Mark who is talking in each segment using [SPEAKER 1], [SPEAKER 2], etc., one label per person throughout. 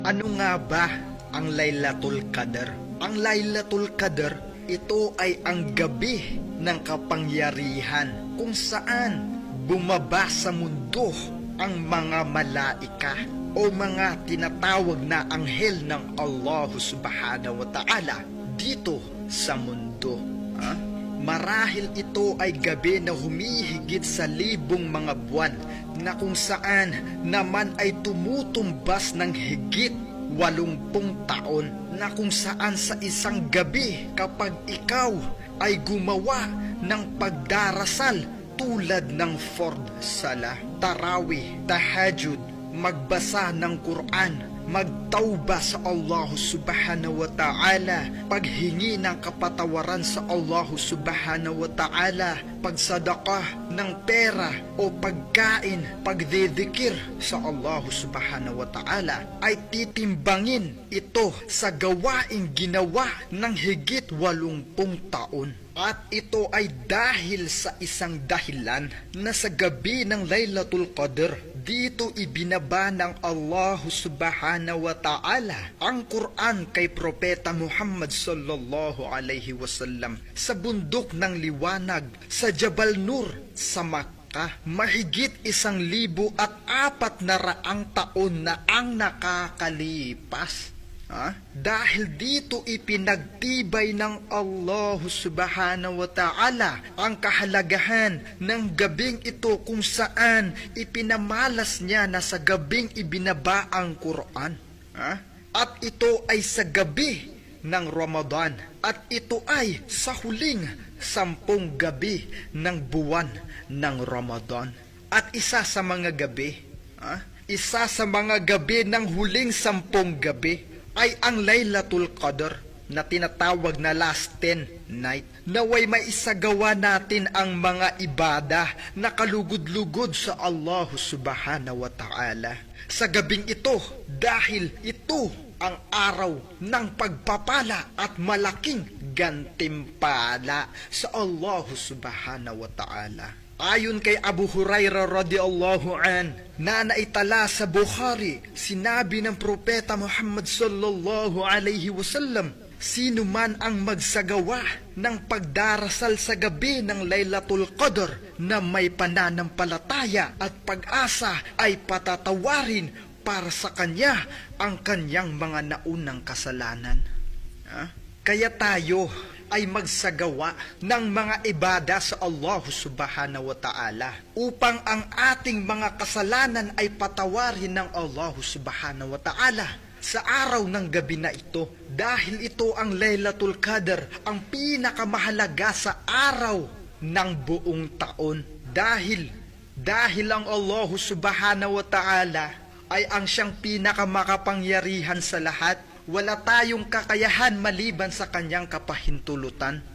[SPEAKER 1] Ano nga ba ang Laylatul Qadr? Ang Laylatul Qadr, ito ay ang gabi ng kapangyarihan kung saan bumaba sa mundo ang mga malaika o mga tinatawag na anghel ng Allah subhanahu wa ta'ala dito sa mundo. Marahil ito ay gabi na humihigit sa libong mga buwan na kung saan naman ay tumutumbas ng higit 80 taon na kung saan sa isang gabi kapag ikaw ay gumawa ng pagdarasal tulad ng fard salah, tarawih, tahajjud, magbasa ng Quran, magtauba sa Allah subhanahu wa ta'ala, paghingi ng kapatawaran sa Allah subhanahu wa ta'ala, pagsadakah ng pera o pagkain, pagdidikir sa Allah subhanahu wa ta'ala, ay titimbangin ito sa gawaing ginawa ng higit 80 taon. At ito ay dahil sa isang dahilan na sa gabi ng Laylatul Qadr, dito ibinaba ng Allah subhanahu wa ta'ala ang Quran kay Propeta Muhammad sallallahu alaihi wasallam sa bundok ng liwanag sa Jabal Nur sa Makkah. Mahigit 1,400 taon na ang nakakalipas. Dahil dito ipinagtibay ng Allah subhanahu wa ta'ala ang kahalagahan ng gabing ito kung saan ipinamalas niya na sa gabing ibinaba ang Quran. At ito ay sa gabi ng Ramadan at ito ay sa huling 10 gabi ng buwan ng Ramadan. At isa sa mga gabi ng huling 10 gabi ay ang Laylatul Qadr na tinatawag na last 10 night. Naway maisagawa natin ang mga ibada na kalugod-lugod sa Allah subhanahu wa ta'ala sa gabing ito, dahil ito ang araw ng pagpapala at malaking gantimpala sa Allah subhanahu wa ta'ala. Ayon kay Abu Hurairah radhiyallahu an, na naitala sa Bukhari, sinabi ng Propeta Muhammad sallallahu alaihi wasallam, sino man ang magsagawa ng pagdarasal sa gabi ng Laylatul Qadr na may pananampalataya at pag-asa ay patatawarin para sa kanya ang kanyang mga naunang kasalanan. Kaya tayo ay magsagawa ng mga ibada sa Allah subhanahu wa ta'ala upang ang ating mga kasalanan ay patawarin ng Allah subhanahu wa ta'ala sa araw ng gabi na ito, dahil ito ang Laylatul Qadr, ang pinakamahalaga sa araw ng buong taon. Dahil ang Allah subhanahu wa ta'ala ay ang siyang pinakamakapangyarihan sa lahat. Wala tayong kakayahan maliban sa kanyang kapahintulutan.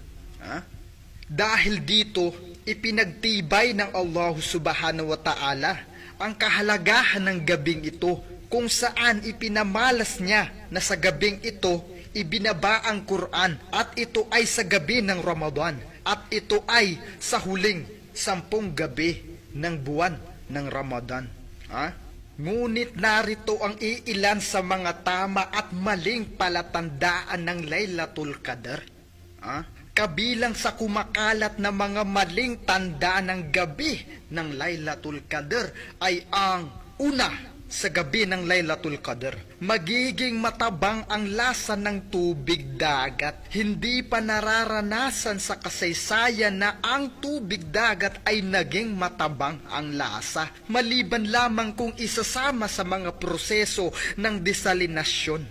[SPEAKER 1] Dahil dito, ipinagtibay ng Allah subhanahu wa ta'ala ang kahalagahan ng gabing ito kung saan ipinamalas niya na sa gabing ito ibinaba ang Quran at ito ay sa gabi ng Ramadan at ito ay sa huling 10 gabi ng buwan ng Ramadan. Ngunit narito ang iilan sa mga tama at maling palatandaan ng Laylatul Qadr. Kabilang sa kumakalat na mga maling tanda ng gabi ng Laylatul Qadr ay ang una, sa gabi ng Laylatul Qadr, magiging matabang ang lasa ng tubig dagat. Hindi pa nararanasan sa kasaysayan na ang tubig dagat ay naging matabang ang lasa, maliban lamang kung isasama sa mga proseso ng desalinasyon.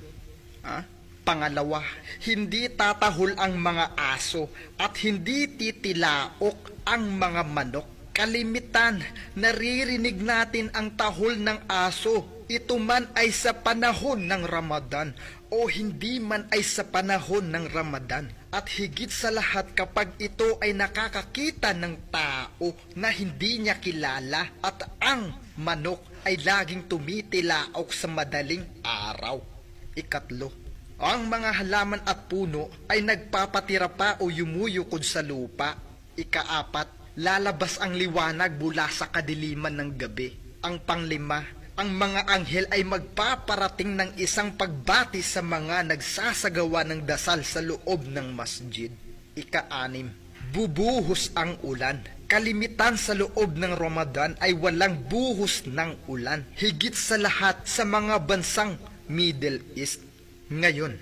[SPEAKER 1] Pangalawa, hindi tatahol ang mga aso at hindi titilaok ang mga manok. Kalimitan, naririnig natin ang tahol ng aso. Ito man ay sa panahon ng Ramadan o hindi man ay sa panahon ng Ramadan. At higit sa lahat kapag ito ay nakakakita ng tao na hindi niya kilala at ang manok ay laging tumitilaok sa madaling araw. Ikatlo, ang mga halaman at puno ay nagpapatira pa o yumuyukod sa lupa. Ikaapat, lalabas ang liwanag mula sa kadiliman ng gabi. Ang panglima, ang mga anghel ay magpaparating ng isang pagbati sa mga nagsasagawa ng dasal sa loob ng masjid. Ika-6, bubuhos ang ulan. Kalimitan sa loob ng Ramadan ay walang buhos ng ulan, higit sa lahat sa mga bansang Middle East. Ngayon,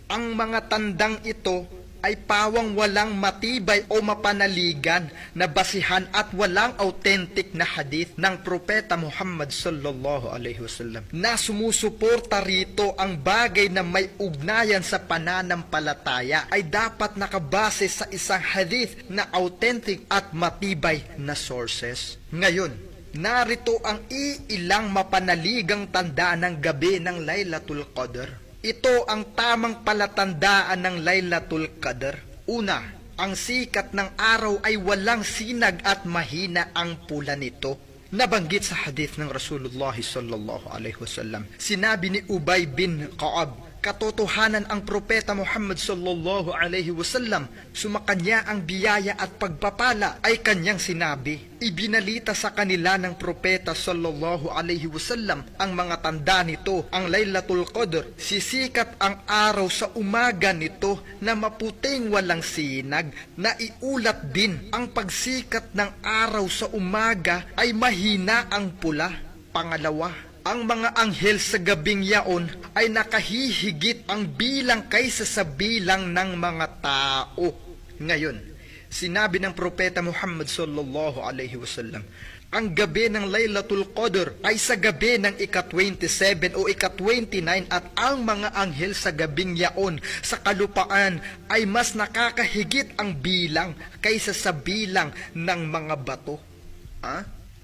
[SPEAKER 1] ang mga tandang ito ay pawang walang matibay o mapanaligan na basihan at walang authentic na hadith ng Propeta Muhammad sallallahu alaihi wasallam na sumusuporta rito. Ang bagay na may ugnayan sa pananampalataya ay dapat nakabase sa isang hadith na authentic at matibay na sources. Ngayon, narito ang iilang mapanaligang tanda ng gabi ng Laylatul Qadr. Ito ang tamang palatandaan ng Laylatul Qadr. Una, ang sikat ng araw ay walang sinag at mahina ang pula nito. Nabanggit sa hadith ng Rasulullah sallallahu alaihi wasallam. Sinabi ni Ubay bin Ka'ab, katotohanan ang Propeta Muhammad sallallahu alaihi wasallam, sumakanya ang biyaya at pagpapala ay kanyang sinabi. Ibinalita sa kanila ng Propeta sallallahu alaihi wasallam ang mga tanda nito, ang Laylatul Qadr. Sisikat ang araw sa umaga nito na maputing walang sinag. Naiulat din ang pagsikat ng araw sa umaga ay mahina ang pula. Pangalawa, ang mga anghel sa gabing yaon ay nakahihigit ang bilang kaysa sa bilang ng mga tao. Ngayon, sinabi ng Propeta Muhammad sallallahu alaihi wasallam, ang gabi ng Laylatul Qadr ay sa gabi ng ika-27 o ika-29 at ang mga anghel sa gabing yaon sa kalupaan ay mas nakakahigit ang bilang kaysa sa bilang ng mga bato.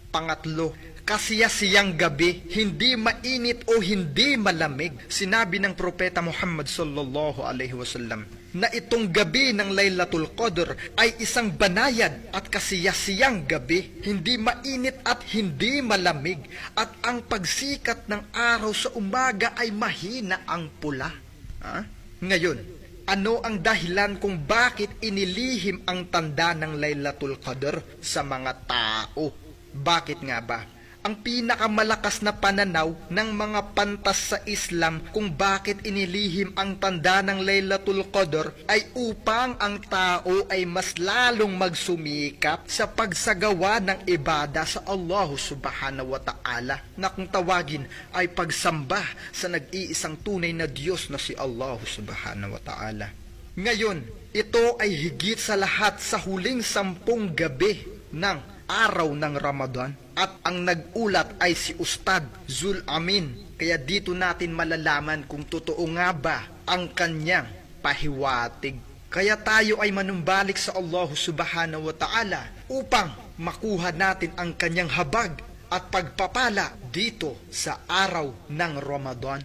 [SPEAKER 1] Pangatlo, kasiyasiyang gabi, hindi mainit o hindi malamig. Sinabi ng Propeta Muhammad sallallahu alaihi wasallam na itong gabi ng Laylatul Qadr ay isang banayad at kasiyasiyang gabi, hindi mainit at hindi malamig, at ang pagsikat ng araw sa umaga ay mahina ang pula. Ngayon, ano ang dahilan kung bakit inilihim ang tanda ng Laylatul Qadr sa mga tao? Bakit nga ba? Ang pinakamalakas na pananaw ng mga pantas sa Islam kung bakit inilihim ang tanda ng Laylatul Qadr ay upang ang tao ay mas lalong magsumikap sa pagsagawa ng ibada sa Allah subhanahu wa ta'ala, na kung tawagin ay pagsamba sa nag-iisang tunay na Diyos na si Allah subhanahu wa ta'ala. Ngayon, ito ay higit sa lahat sa huling 10 gabi ng araw ng Ramadan, at ang nag-ulat ay si Ustad Zul Amin. Kaya dito natin malalaman kung totoo nga ba ang kanyang pahiwatig. Kaya tayo ay manumbalik sa Allah subhanahu wa ta'ala upang makuha natin ang kanyang habag at pagpapala dito sa araw ng Ramadan.